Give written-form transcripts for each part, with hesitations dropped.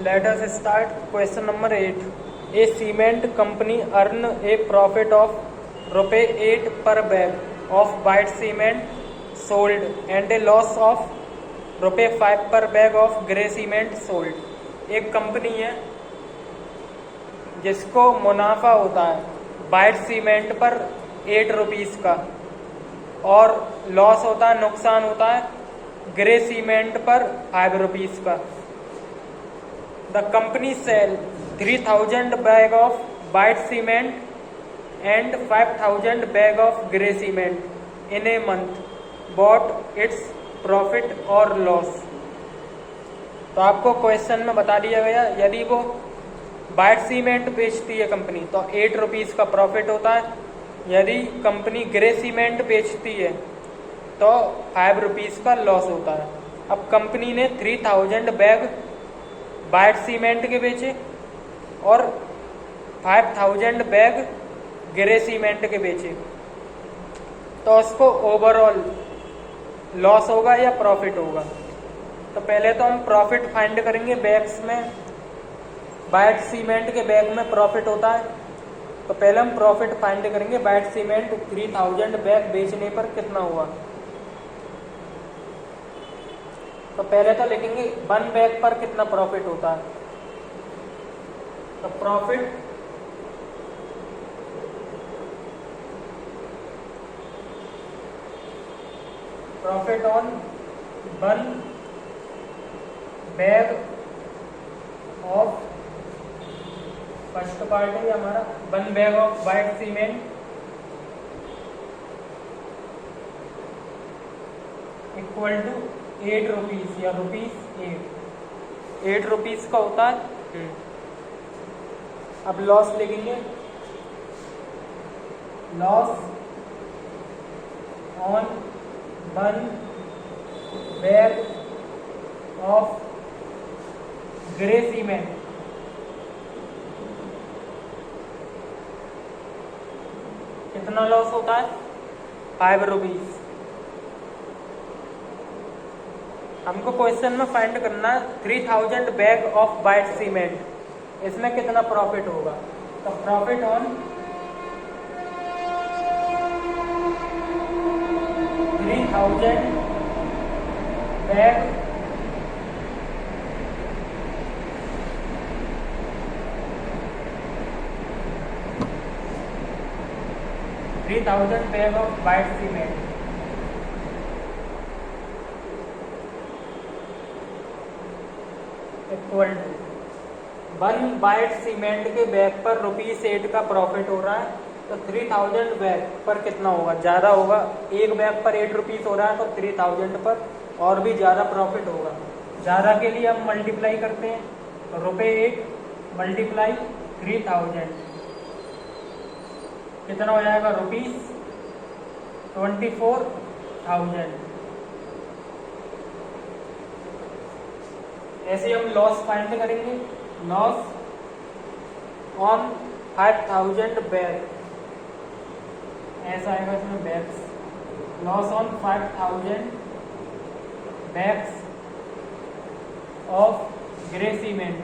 Let us start question number 8. A cement company earn a profit of रुपये 8 per bag of white cement sold and a loss of रुपये 5 per bag of grey cement sold. एक company है जिसको मुनाफा होता है white cement पर 8 rupees का और लॉस होता है, नुकसान होता है ग्रे सीमेंट पर 5 रुपीस का. The company sell 3000 bag of white cement and 5000 bag of grey cement in a month. What its profit or loss? तो आपको क्वेश्चन में बता दिया गया यदि वो वाइट सीमेंट बेचती है कंपनी तो 8 रुपीस का प्रॉफिट होता है. यदि कंपनी ग्रे सीमेंट बेचती है तो 5 रुपीस का लॉस होता है. अब कंपनी ने 3000 बैग वाइट सीमेंट के बेचे और 5000 बैग ग्रे सीमेंट के बेचे तो उसको ओवरऑल लॉस होगा या प्रॉफिट होगा. तो पहले तो हम प्रॉफिट फाइंड करेंगे. बैग्स में वाइट सीमेंट के बैग में प्रॉफिट होता है तो पहले हम प्रॉफिट फाइंड करेंगे. वाइट सीमेंट 3000 बैग बेचने पर कितना हुआ. तो पहले तो लिखेंगे 1 बैग पर कितना प्रॉफिट होता है. तो profit on 1 bag of first part है हमारा 1 bag of white cement equal to 8 rupees या ₹8 रुपीस का होता है. अब लॉस लिखेंगे. Loss on 1 bag of grey cement कितना लॉस होता है 5 रुपीस. हमको क्वेश्चन में फाइंड करना है 3000 बैग ऑफ वाइट सीमेंट, इसमें कितना प्रॉफिट होगा. तो profit on 3000 bag of white cement equal to 1 white cement के बैग पर ₹8 का प्रॉफिट हो रहा है तो 3000 बैग पर कितना होगा. ज़्यादा होगा. एक बैग पर 8 रुपीस हो रहा है तो 3000 पर और भी ज़्यादा प्रॉफिट होगा. ज़्यादा के लिए हम मल्टीप्लाई करते हैं तो ₹8 मल्टीप्लाई 3000 कितना हो जाएगा ₹24,000. ऐसे हम लॉस फाइंड करेंगे. लॉस ऑन 5000 बैग ऐसा आएगा इसमें bags. Loss on 5000 bags of grey cement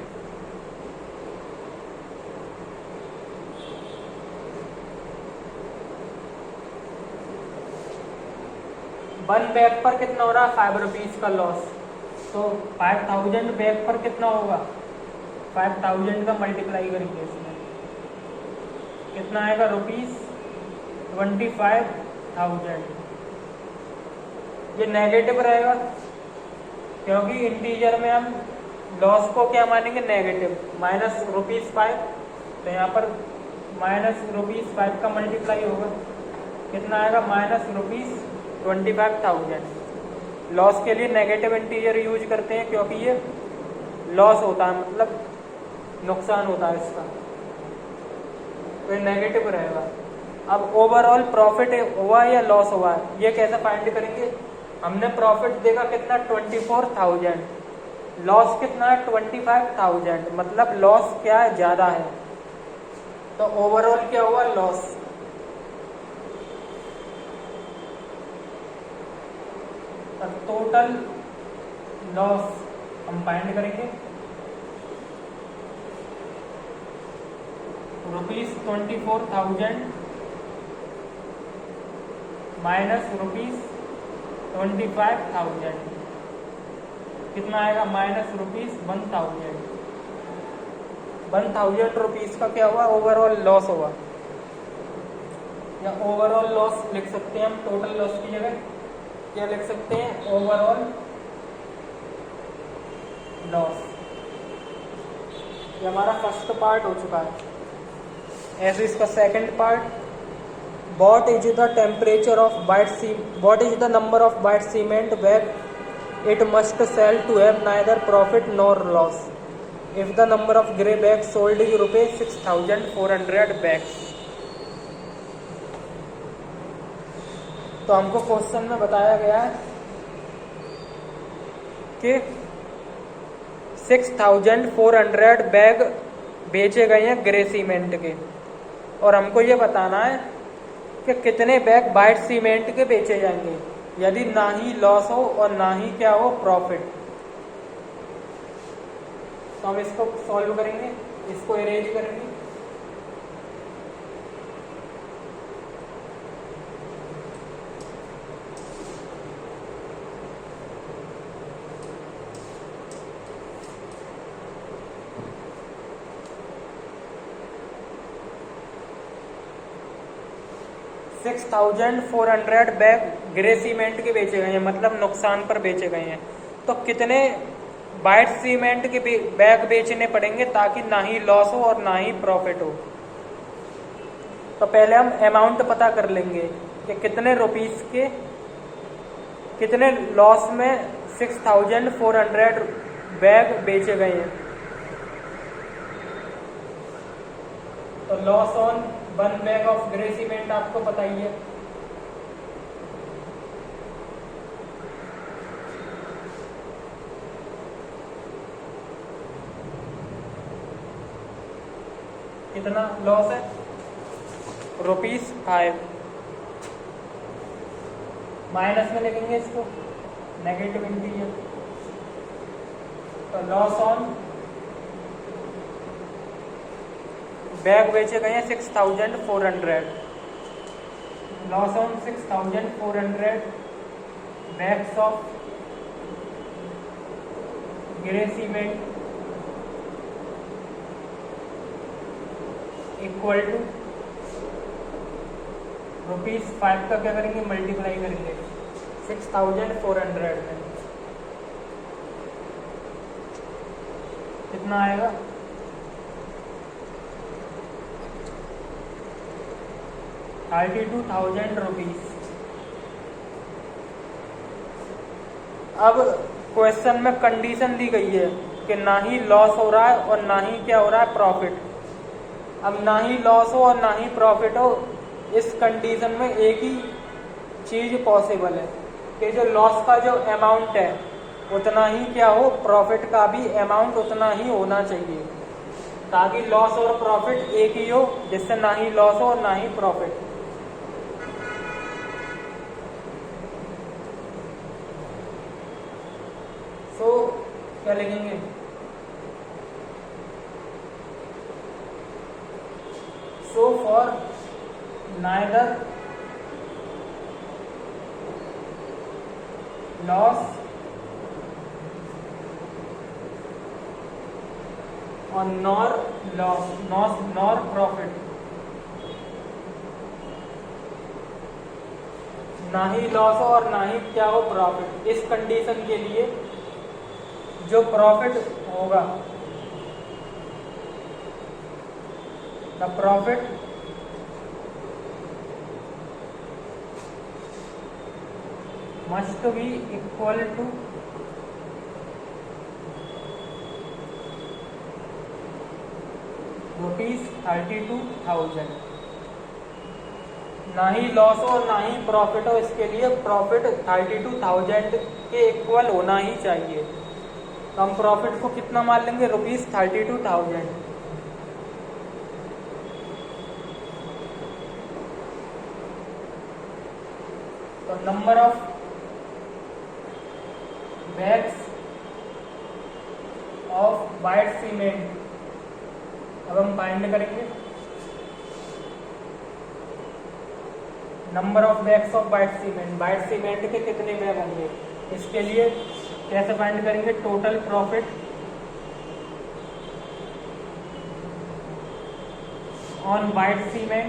one bag पर कितना हो रहा है 5 रुपीस का लॉस. तो 5000 बैग पर कितना होगा 5000 का मल्टीप्लाई करेंगे इसमें कितना आएगा ₹25,000. ये नेगेटिव रहेगा क्योंकि इंटीजर में हम लॉस को क्या मानेंगे नेगेटिव. -5 तो यहाँ पर -5 का मल्टीप्लाई होगा कितना आएगा -25,000. लॉस के लिए नेगेटिव इंटीजर यूज करते हैं क्योंकि ये लॉस होता है मतलब नुकसान होता है इसका तो ये नेगेटिव रहेगा. अब ओवरऑल प्रॉफिट हुआ या लॉस हुआ है ये कैसे फाइंड करेंगे. हमने प्रॉफिट देखा कितना 24,000, लॉस कितना है 25,000 मतलब लॉस क्या है ज़्यादा है. तो ओवरऑल क्या हुआ लॉस. टोटल लॉस हम फाइंड करेंगे. ₹24,000 माइनस ₹25,000 कितना आएगा? -1,000। 1,000 रुपीज़ का क्या हुआ? ओवरऑल लॉस हुआ, या ओवरऑल लॉस लिख सकते हैं हम। टोटल लॉस की जगह क्या लिख सकते हैं? Overall loss. ये हमारा फर्स्ट पार्ट हो चुका है। ऐसे इसका second part, what is the temperature of white cement, what is the number of white cement bag it must sell to have neither profit nor loss if the number of grey bags sold is ₹6,400 bags। तो हमको question में बताया गया है कि 6,400 bag बेचे गए हैं ग्रे सीमेंट के, और हमको ये बताना है कि कितने बैग वाइट सीमेंट के बेचे जाएंगे यदि ना ही लॉस हो और ना ही क्या हो? प्रॉफिट। तो हम इसको सॉल्व करेंगे, इसको अरेंज करेंगे। $6,400 बैग ग्रे सीमेंट के बेचे गए हैं, मतलब नुकसान पर बेचे गए हैं। तो कितने वाइट सीमेंट के बैग बेचने पड़ेंगे ताकि ना ही लॉस हो और ना ही प्रॉफिट हो? तो पहले हम अमाउंट पता कर लेंगे कि कितने रुपीस के, कितने लॉस में 6,400 बैग बेचे गए हैं। तो loss on 1 bag of grey cement आपको पता ही है, कितना लॉस है? ₹5। माइनस में लिखेंगे इसको, नेगेटिव इंटीजर। तो लॉस ऑन बैग बेचे गए हैं 6,400, loss on 6,400 bags of grey cement equal to ₹5 का क्या करेंगे? मल्टीप्लाई करेंगे 6,400 में, कितना आएगा? ₹32,000। अब क्वेश्चन में कंडीशन दी गई है कि ना ही लॉस हो रहा है और ना ही क्या हो रहा है? प्रॉफिट। अब ना ही लॉस हो और ना ही प्रॉफिट हो, इस कंडीशन में एक ही चीज पॉसिबल है कि जो लॉस का जो अमाउंट है उतना ही क्या हो? प्रॉफिट का भी अमाउंट उतना ही होना चाहिए, ताकि लॉस और प्रॉफिट एक ही हो, जिससे ना ही लॉस हो और ना ही प्रॉफिट। तो क्या लिखेंगे? So for neither loss or nor profit, ना ही लॉस हो और ना ही क्या हो? प्रॉफिट। इस कंडीशन के लिए जो प्रॉफिट होगा, the profit must be equal to ₹32,000। ना ही लॉस हो और ना ही प्रॉफिट हो, इसके लिए प्रॉफिट 32,000 के इक्वल होना ही चाहिए। तो हम प्रॉफिट को कितना मान लेंगे? ₹32,000। तो number of bags of white cement अब हम फाइंड करेंगे। Number of bags of white cement, white cement के कितने बैग होंगे। इसके लिए कैसे फाइंड करेंगे, total profit on white cement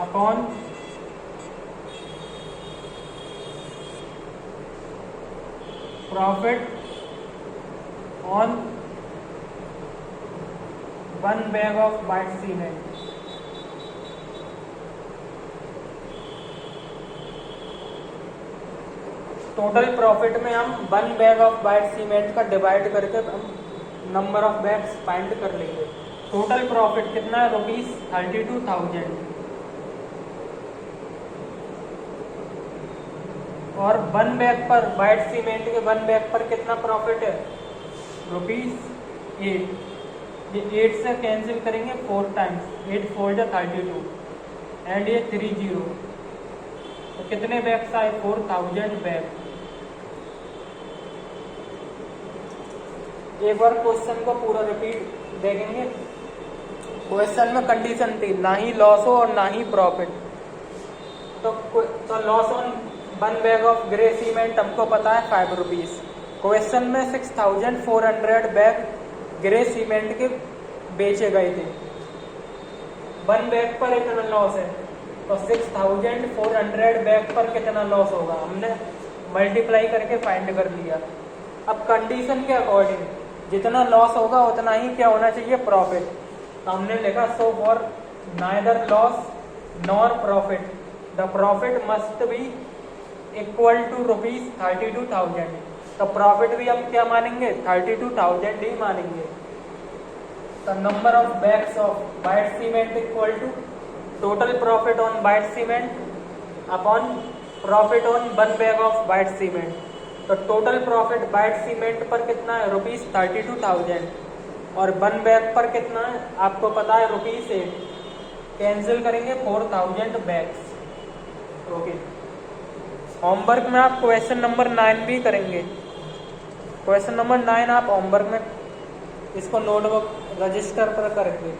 upon profit on 1 bag of white cement. Total profit में हम 1 बैग ऑफ वाइट सीमेंट का डिवाइड करके हम नंबर ऑफ बैग्स फाइंड कर लेंगे। टोटल प्रॉफिट कितना है, ₹32,000, और 1 बैग पर वाइट सीमेंट के 1 बैग पर कितना प्रॉफिट है, ₹8। ये 8 से कैंसिल करेंगे 4 टाइम्स, 8 4 जा 32 एंड ये 30, तो कितने बैग्स आए, 4000 बैग। एक बार क्वेश्चन को पूरा रिपीट देखेंगे। क्वेश्चन में कंडीशन थी ना ही लॉस हो और ना ही प्रॉफिट, तो loss on 1 bag of grey cement हमको पता है ₹5। क्वेश्चन में 6400 बैग ग्रे सीमेंट के बेचे गए थे, 1 बैग पर इतना लॉस है, तो 6400 बैग पर कितना लॉस होगा, हमने मल्टीप्लाई करके फाइंड कर लिया। अब कंडीशन के अकॉर्डिंग जितना लॉस होगा उतना ही क्या होना चाहिए, प्रॉफिट। तो हमने लिखा so for neither loss nor profit the profit must be equal to ₹32,000। तो प्रॉफिट भी हम क्या मानेंगे, 32,000 ही मानेंगे। तो number of bags of white cement equal to total profit on white cement upon profit on 1 bag of white cement. तो total profit white cement पर कितना है, ₹32,000, और 1 बैग पर कितना है आपको पता है, ₹8। कैंसिल करेंगे 4000 बैग्स। ओके, होमवर्क में आप क्वेश्चन नंबर 9 भी करेंगे। क्वेश्चन नंबर 9 आप होमवर्क में इसको नोटबुक रजिस्टर पर करेंगे।